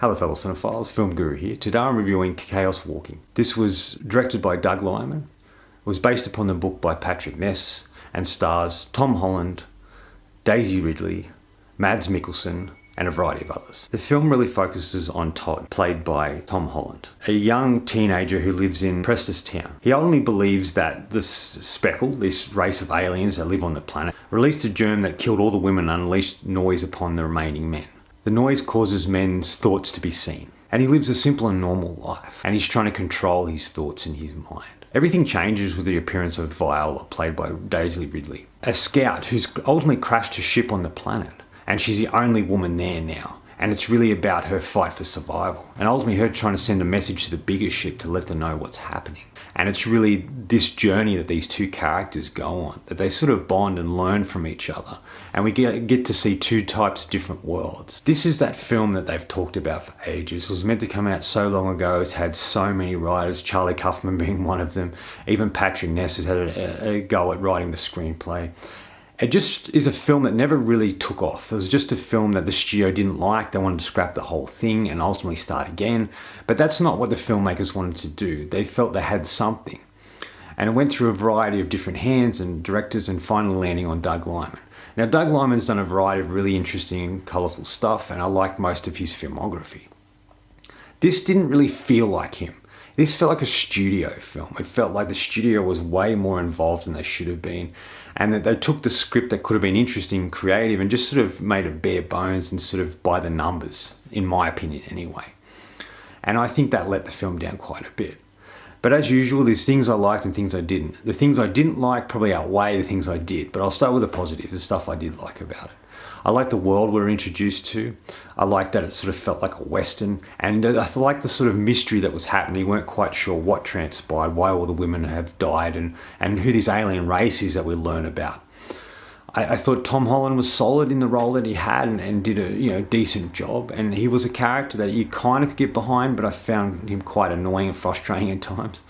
Hello fellow cinephiles, Film Guru here. Today I'm reviewing Chaos Walking. This was directed by Doug Liman. It was based upon the book by Patrick Ness and stars Tom Holland, Daisy Ridley, Mads Mikkelsen and a variety of others. The film really focuses on Todd, played by Tom Holland, a young teenager who lives in Town. He ultimately believes that this speckle, this race of aliens that live on the planet, released a germ that killed all the women and unleashed noise upon the remaining men. The noise causes men's thoughts to be seen, and he lives a simple and normal life, and he's trying to control his thoughts in his mind. Everything changes with the appearance of Viola, played by Daisy Ridley, a scout who's ultimately crashed her ship on the planet, and she's the only woman there now, and it's really about her fight for survival, and ultimately her trying to send a message to the bigger ship to let them know what's happening. And it's really this journey that these two characters go on, that they sort of bond and learn from each other. And we get to see two types of different worlds. This is that film that they've talked about for ages. It was meant to come out so long ago. It's had so many writers, Charlie Kaufman being one of them. Even Patrick Ness has had a go at writing the screenplay. It just is a film that never really took off. It was just a film that the studio didn't like. They wanted to scrap the whole thing and ultimately start again. But that's not what the filmmakers wanted to do. They felt they had something. And it went through a variety of different hands and directors and finally landing on Doug Liman. Now, Doug Liman's done a variety of really interesting and colourful stuff, and I like most of his filmography. This didn't really feel like him. This felt like a studio film. It felt like the studio was way more involved than they should have been, and that they took the script that could have been interesting and creative and just sort of made it bare bones and sort of by the numbers, in my opinion anyway. And I think that let the film down quite a bit. But as usual, there's things I liked and things I didn't. The things I didn't like probably outweigh the things I did, but I'll start with the positive, the stuff I did like about it. I like the world we're introduced to. I like that it sort of felt like a Western. And I like the sort of mystery that was happening. We weren't quite sure what transpired, why all the women have died, and who this alien race is that we learn about. I thought Tom Holland was solid in the role that he had and did a decent job. And he was a character that you kind of could get behind, but I found him quite annoying and frustrating at times.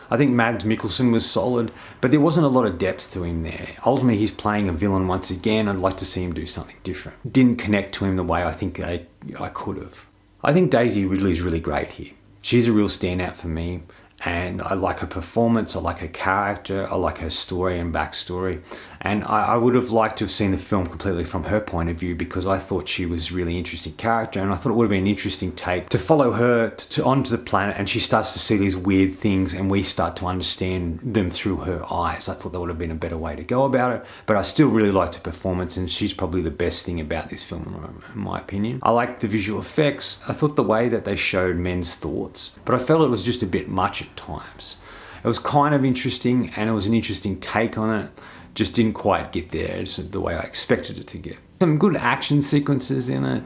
I think Mads Mikkelsen was solid, but there wasn't a lot of depth to him there. Ultimately, he's playing a villain once again. I'd like to see him do something different. Didn't connect to him the way I think I could have. I think Daisy Ridley's really great here. She's a real standout for me, and I like her performance, I like her character, I like her story and backstory. And I would have liked to have seen the film completely from her point of view, because I thought she was a really interesting character, and I thought it would have been an interesting take to follow her onto the planet, and she starts to see these weird things and we start to understand them through her eyes. I thought that would have been a better way to go about it, but I still really liked her performance, and she's probably the best thing about this film in my opinion. I liked the visual effects. I thought the way that they showed men's thoughts, but I felt it was just a bit much at times. It was kind of interesting and it was an interesting take on it. Just didn't quite get there the way I expected it to get. Some good action sequences in it,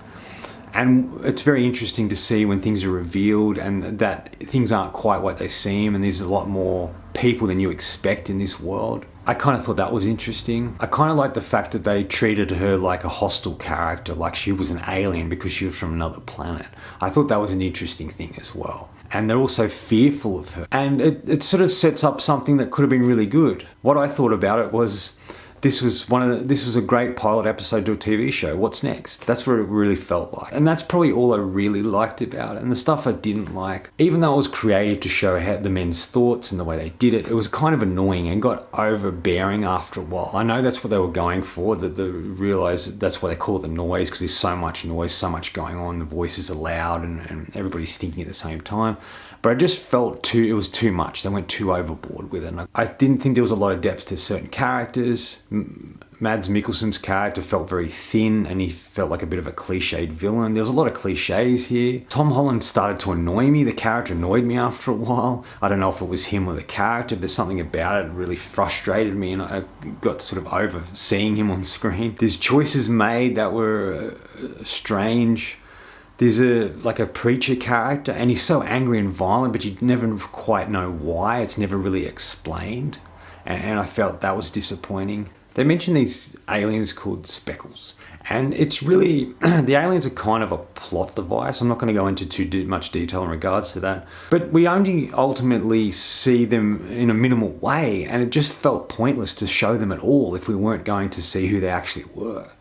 and it's very interesting to see when things are revealed and that things aren't quite what they seem, and there's a lot more people than you expect in this world. I kind of thought that was interesting. I kind of like the fact that they treated her like a hostile character, like she was an alien because she was from another planet. I thought that was an interesting thing as well. And they're also fearful of her. And it sort of sets up something that could have been really good. What I thought about it was, this was a great pilot episode to a TV show. What's next? That's what it really felt like. And that's probably all I really liked about it. And the stuff I didn't like, even though it was creative to show how the men's thoughts and the way they did it, it was kind of annoying and got overbearing after a while. I know that's what they were going for, that they realised that's why they call it the noise, because there's so much noise, so much going on, the voices are loud and everybody's thinking at the same time. But I just felt it was too much. They went too overboard with it. And I didn't think there was a lot of depth to certain characters. Mads Mikkelsen's character felt very thin and he felt like a bit of a cliched villain. There was a lot of cliches here. Tom Holland started to annoy me. The character annoyed me after a while. I don't know if it was him or the character, but something about it really frustrated me and I got sort of over seeing him on screen. There's choices made that were strange. There's like a preacher character and he's so angry and violent, but you never quite know why. It's never really explained. And I felt that was disappointing. They mentioned these aliens called speckles. And it's really, the aliens are kind of a plot device. I'm not going to go into too much detail in regards to that. But we only ultimately see them in a minimal way. And it just felt pointless to show them at all if we weren't going to see who they actually were.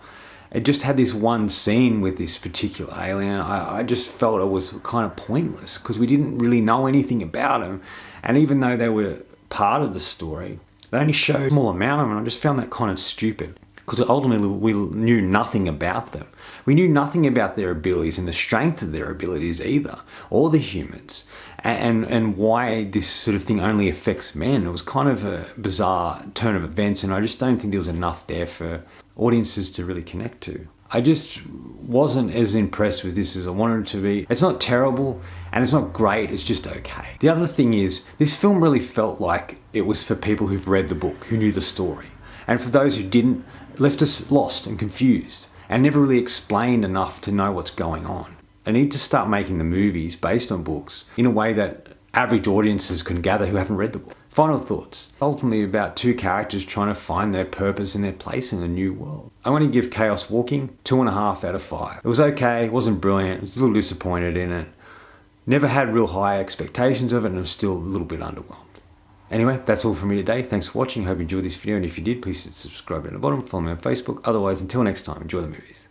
it just had this one scene with this particular alien. I just felt it was kind of pointless because we didn't really know anything about them. And even though they were part of the story, they only showed a small amount of them, and I just found that kind of stupid. Because ultimately we knew nothing about them. We knew nothing about their abilities and the strength of their abilities either, or the humans, and why this sort of thing only affects men. It was kind of a bizarre turn of events, and I just don't think there was enough there for audiences to really connect to. I just wasn't as impressed with this as I wanted it to be. It's not terrible, and it's not great, it's just okay. The other thing is, this film really felt like it was for people who've read the book, who knew the story. And for those who didn't, left us lost and confused and never really explained enough to know what's going on. They need to start making the movies based on books in a way that average audiences can gather who haven't read the book. Final thoughts. Ultimately about two characters trying to find their purpose and their place in a new world. I want to give Chaos Walking 2.5 out of 5. It was okay, it wasn't brilliant, I was a little disappointed in it. Never had real high expectations of it, and I'm still a little bit underwhelmed. Anyway, that's all from me today. Thanks for watching. Hope you enjoyed this video, and if you did, please hit subscribe at the bottom. Follow me on Facebook. Otherwise, until next time, enjoy the movies.